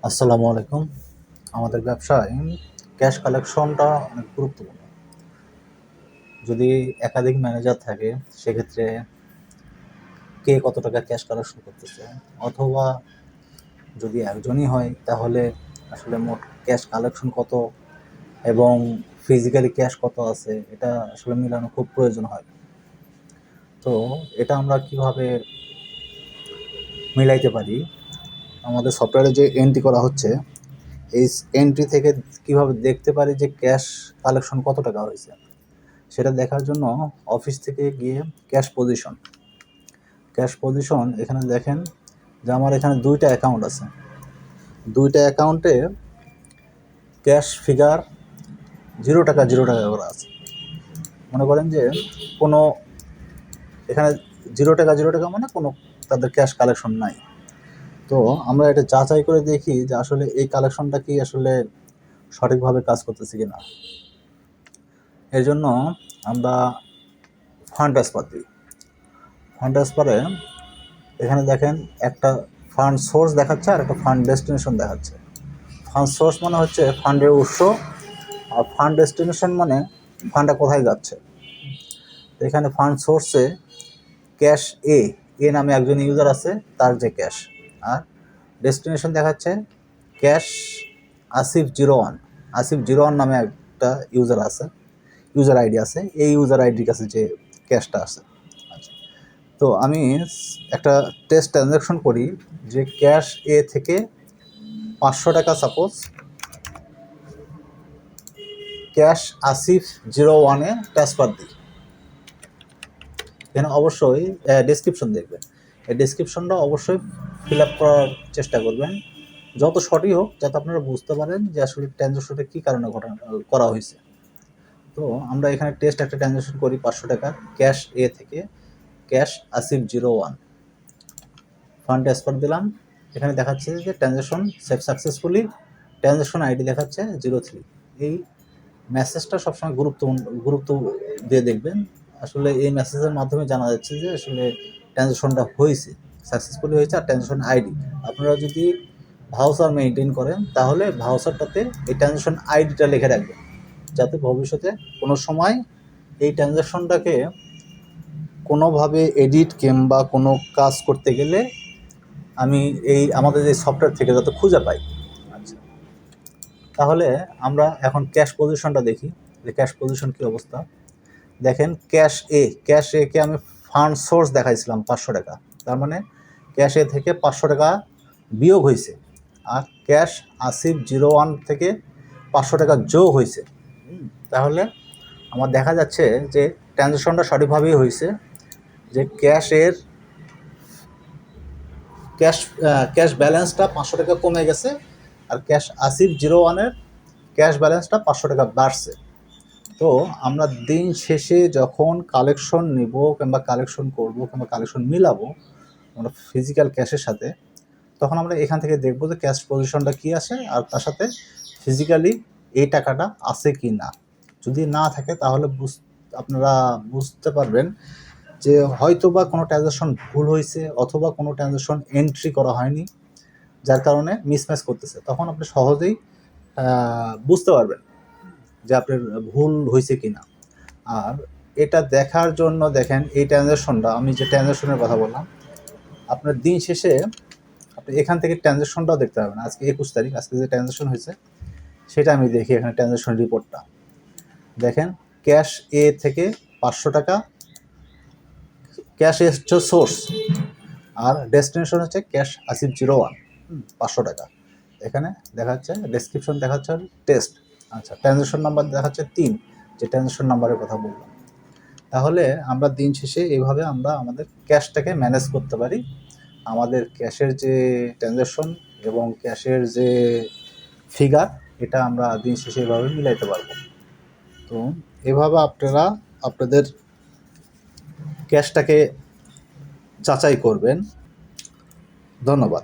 আসসালামু আলাইকুম। আমাদের ব্যবসায় ক্যাশ কালেকশনটা অনেক গুরুত্বপূর্ণ। যদি একাধিক ম্যানেজার থাকে সেক্ষেত্রে কে কত টাকা ক্যাশ কালেকশন করতেছে, অথবা যদি একজনই হয় তাহলে আসলে মোট ক্যাশ কালেকশন কত এবং ফিজিক্যালি ক্যাশ কত আছে এটা আসলে মিলানো খুব প্রয়োজন হয়। তো এটা আমরা কিভাবে মিলাইতে পারি? আমাদের সফটওয়্যারে যে এন্ট্রি করা হচ্ছে এই এন্ট্রি থেকে কিভাবে দেখতে পারি যে ক্যাশ কালেকশন কত টাকা হয়েছে, সেটা দেখার জন্য অফিস থেকে গিয়ে ক্যাশ পজিশন এখানে দেখেন যে আমার এখানে দুইটা অ্যাকাউন্ট আছে। দুইটা অ্যাকাউন্টে ক্যাশ ফিগার 0 টাকা করে আছে। মনে করেন যে কোনো এখানে 0 টাকা মানে কোনো তাদের ক্যাশ কালেকশন নাই। তো আমরা এটা যাচাই করে দেখি যে আসলে এই কালেকশনটা কি আসলে সঠিকভাবে কাজ করতেছে কিনা। এর জন্য আমরা ফান্ড ট্রান্সফার দিই। ফান্ড ট্রান্সফারে এখানে দেখেন একটা ফান্ড সোর্স দেখাচ্ছে আর একটা ফান্ড ডেস্টিনেশন দেখাচ্ছে। ফান্ড সোর্স মানে হচ্ছে ফান্ডের উৎস, আর ফান্ড ডেস্টিনেশন মানে ফান্ডটা কোথায় যাচ্ছে। এখানে ফান্ড সোর্সে ক্যাশ এ নামে একজন ইউজার আছে, তার যে ক্যাশ, আর ডেস্টিনেশন দেখাচ্ছে ক্যাশ আসিফ 01 নামে একটা ইউজার আইডি আছে। এই ইউজার আইডির কাছে যে ক্যাশটা আছে। আচ্ছা, তো আমি একটা টেস্ট ট্রানজ্যাকশন করি যে ক্যাশ এ থেকে 500 টাকা সাপোজ ক্যাশ আসিফ 01-এ ট্রান্সফার দিই। এখানে অবশ্যই ডেসক্রিপশন দেখবেন। এই ডেসক্রিপশনটা অবশ্যই ফিল আপ করার চেষ্টা করবেন, যত সঠিক হোক, যাতে আপনারা বুঝতে পারেন যে আসলে ট্রানজ্যাকশনটা কী কারণে করা হয়েছে। তো আমরা এখানে টেস্ট একটা ট্রানজ্যাকশন করি 500 টাকা ক্যাশ এ থেকে ক্যাশ আসিফ 01 ফান্ড ট্রান্সফার দিলাম। এখানে দেখাচ্ছে যে ট্রানজ্যাকশন সাকসেসফুলি, ট্রানজ্যাকশন আইডি দেখাচ্ছে 03। এই মেসেজটা সবসময় গুরুত্ব দিয়ে দেখবেন। আসলে এই মেসেজের মাধ্যমে জানা যাচ্ছে যে আসলে ট্রানজ্যাকশনটা হয়েছে, সাকসেসফুলি হয়েছে। আর ট্রানজ্যাকশন আইডি আপনারা যদি ভাউচার মেনটেন করেন তাহলে ভাউচারটাতে এই ট্রানজ্যাকশন আইডিটা লিখে রাখবেন, যাতে ভবিষ্যতে কোনো সময় এই ট্রানজ্যাকশনটাকে কোনোভাবে এডিট কিংবা কোনো কাজ করতে গেলে আমি আমাদের এই সফটওয়্যার থেকে যাতে খুঁজে পাই। আচ্ছা, তাহলে আমরা এখন ক্যাশ পজিশনটা দেখি যে ক্যাশ পজিশন কী অবস্থা। দেখেন ক্যাশ একে আমি ফান্ড সোর্স দেখাইছিলাম 500 টাকা, তার মানে ক্যাশ এ থেকে 500 টাকা বিয়োগ হয়েছে, আর ক্যাশ আসিফ 01 থেকে 500 টাকা যোগ হয়েছে। তাহলে আমার দেখা যাচ্ছে যে ট্রানজ্যাকশনটা সঠিকভাবেই হয়েছে, যে ক্যাশ ব্যালেন্সটা 500 টাকা কমে গেছে, আর ক্যাশ আসিফ 01-এর ক্যাশ ব্যালেন্সটা 500 টাকা বাড়ছে। তো আমরা দিন শেষে যখন কালেকশন নিব কিংবা কালেকশন করব কিংবা কালেকশন মিলাবো আমরা ফিজিক্যাল ক্যাশের সাথে, তখন আমরা এখান থেকে দেখবো যে ক্যাশ পজিশনটা কী আছে আর তার সাথে ফিজিক্যালি এই টাকাটা আছে কি না। যদি না থাকে তাহলে আপনারা বুঝতে পারবেন যে হয়তো বা কোনো ট্রানজ্যাকশন ভুল হয়েছে, অথবা কোনো ট্রানজ্যাকশন এন্ট্রি করা হয়নি, যার কারণে মিসম্যাচ করতেছে। তখন আপনি সহজেই বুঝতে পারবেন যে আপনার ভুল হয়েছে কি না। আর এটা দেখার জন্য দেখেন এই ট্রানজ্যাকশনটা, আমি যে ট্রানজ্যাকশনের কথা বললাম, আপনার দিন শেষে আপনি এখান থেকে ট্রানজ্যাকশনটাও দেখতে পাবেন। আজকে 21 তারিখ, আজকে যে ট্রানজ্যাকশন হয়েছে সেটা আমি দেখি। এখানে ট্রানজ্যাকশন রিপোর্টটা দেখেন, ক্যাশ এ থেকে 500 টাকা, ক্যাশ এ হচ্ছে সোর্স আর ডেস্টিনেশন হচ্ছে ক্যাশ আসিফ 01 500 টাকা। এখানে দেখাচ্ছে ডেসক্রিপশন দেখাচ্ছে টেস্ট। আচ্ছা, ট্রানজ্যাকশন নাম্বার দেখাচ্ছে 3, যে ট্রানজ্যাকশন নাম্বারের কথা বললাম। তাহলে আমরা দিন শেষে এইভাবে আমরা আমাদের ক্যাশটাকে ম্যানেজ করতে পারি। আমাদের ক্যাশের যে ট্রানজ্যাকশন এবং ক্যাশের যে ফিগার, এটা আমরা দিন শেষে এভাবে মিলাইতে পারবো। তো এভাবে আপনারা আপনাদের ক্যাশটাকে যাচাই করবেন। ধন্যবাদ।